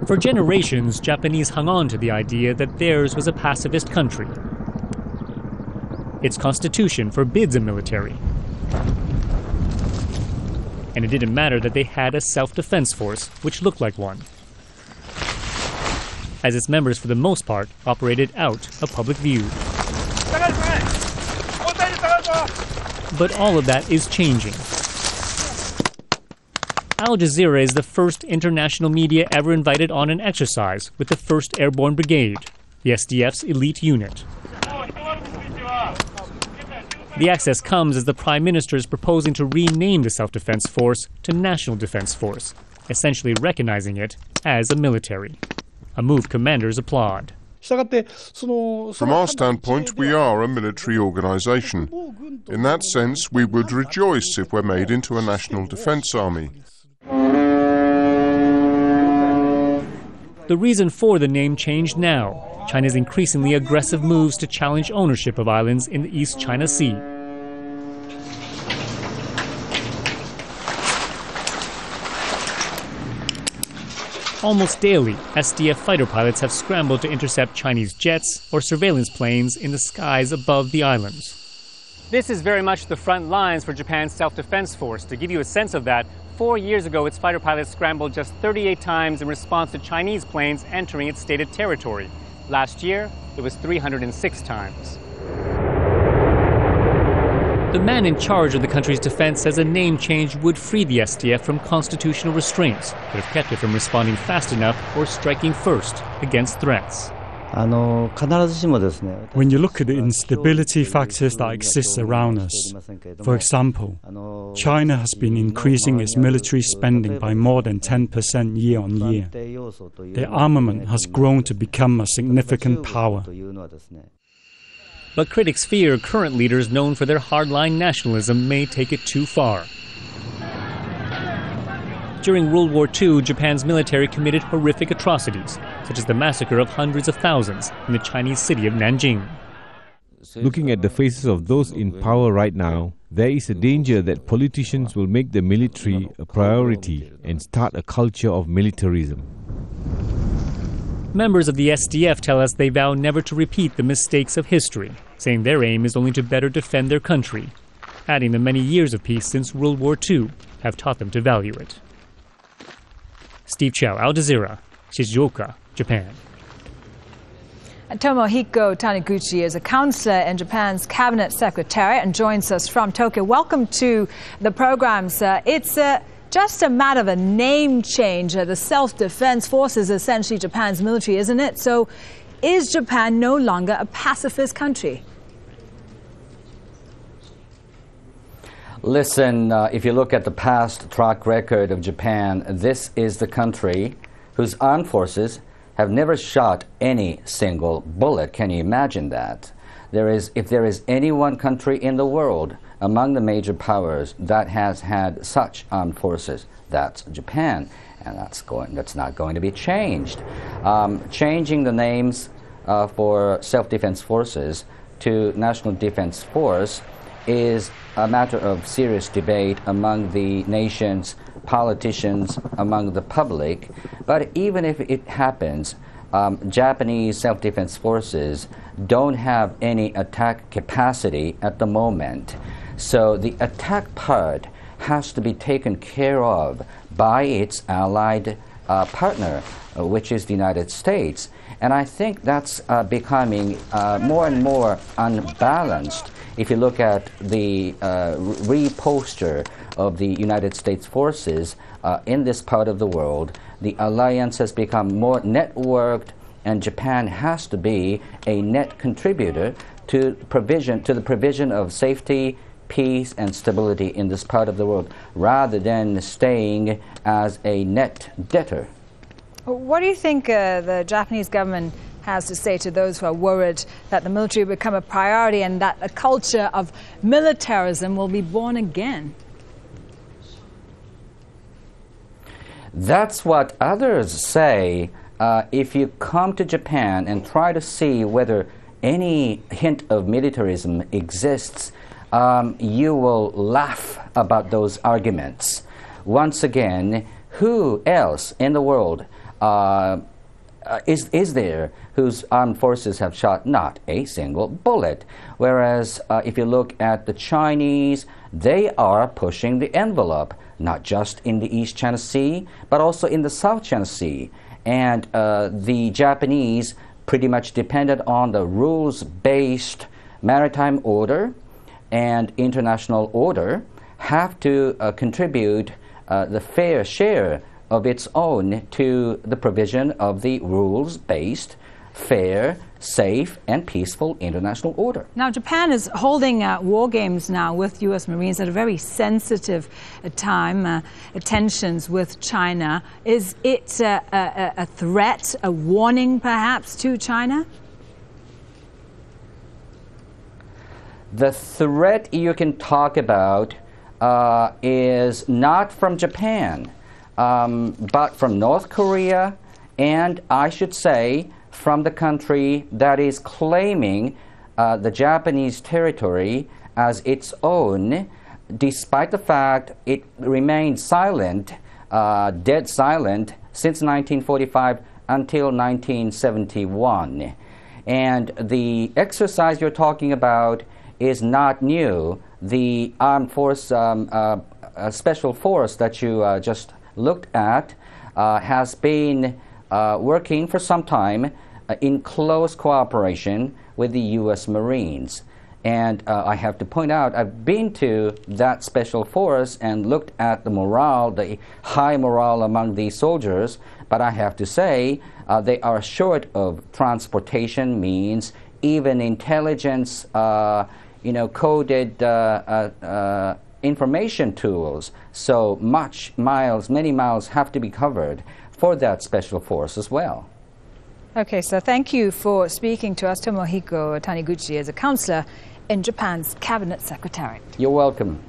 For generations, Japanese hung on to the idea that theirs was a pacifist country. Its constitution forbids a military. And it didn't matter that they had a self-defense force, which looked like one, as its members, for the most part, operated out of public view. But all of that is changing. Al Jazeera is the first international media ever invited on an exercise with the 1st Airborne Brigade, the SDF's elite unit. The access comes as the Prime Minister is proposing to rename the Self-Defense Force to National Defense Force, essentially recognizing it as a military. A move commanders applaud. From our standpoint, we are a military organisation. In that sense, we would rejoice if we're made into a national defence army. The reason for the name change now: China's increasingly aggressive moves to challenge ownership of islands in the East China Sea. Almost daily, SDF fighter pilots have scrambled to intercept Chinese jets or surveillance planes in the skies above the islands. This is very much the front lines for Japan's self-defense force. To give you a sense of that, 4 years ago, its fighter pilots scrambled just 38 times in response to Chinese planes entering its stated territory. Last year, it was 306 times. The man in charge of the country's defense says a name change would free the SDF from constitutional restraints, but have kept it from responding fast enough or striking first against threats. When you look at the instability factors that exist around us, for example, China has been increasing its military spending by more than 10% year on year. Their armament has grown to become a significant power. But critics fear current leaders known for their hardline nationalism may take it too far. During World War II, Japan's military committed horrific atrocities, such as the massacre of hundreds of thousands in the Chinese city of Nanjing. Looking at the faces of those in power right now, there is a danger that politicians will make the military a priority and start a culture of militarism. Members of the SDF tell us they vow never to repeat the mistakes of history, saying their aim is only to better defend their country, adding the many years of peace since World War II have taught them to value it. Steve Chao, Al Jazeera, Shizuoka, Japan. Tomohiko Taniguchi is a counselor in Japan's cabinet secretariat and joins us from Tokyo. Welcome to the program, sir. It's just a matter of a name change. The self-defense force is essentially Japan's military, isn't it? So is Japan no longer a pacifist country? Listen, if you look at the past track record of Japan, this is the country whose armed forces have never shot any single bullet. Can you imagine that? If there is any one country in the world among the major powers that has had such armed forces, that's Japan, and that's not going to be changed. Changing the names for self-defense forces to National Defense Force is a matter of serious debate among the nation's politicians, among the public. But even if it happens, Japanese self-defense forces don't have any attack capacity at the moment. So the attack part has to be taken care of by its allied partner, which is the United States. And I think that's becoming more and more unbalanced. If you look at the reposter of the United States forces in this part of the world, the alliance has become more networked, and Japan has to be a net contributor to the provision of safety, peace, and stability in this part of the world, rather than staying as a net debtor. What do you think the Japanese government has to say to those who are worried that the military will become a priority and that a culture of militarism will be born again? That's what others say. If you come to Japan and try to see whether any hint of militarism exists, you will laugh about those arguments. Once again, who else in the world is there whose armed forces have shot not a single bullet. Whereas if you look at the Chinese, they are pushing the envelope, not just in the East China Sea, but also in the South China Sea. And the Japanese pretty much depended on the rules-based maritime order and international order, have to contribute the fair share of its own to the provision of the rules-based, fair, safe, and peaceful international order. Now, Japan is holding war games now with U.S. Marines at a very sensitive time, tensions with China. Is it a threat, a warning perhaps to China? The threat you can talk about is not from Japan, but from North Korea, and I should say from the country that is claiming the Japanese territory as its own, despite the fact it remained silent, dead silent, since 1945 until 1971. And the exercise you're talking about is not new. The armed force, special force that you just looked at has been working for some time in close cooperation with the U.S. Marines. And I have to point out, I've been to that special force and looked at the morale, the high morale among these soldiers, but I have to say they are short of transportation means, even intelligence, coded information tools. So many miles have to be covered for that special force as well. Okay, so thank you for speaking to us. Tomohiko Taniguchi is a counselor in Japan's Cabinet Secretariat. You're welcome.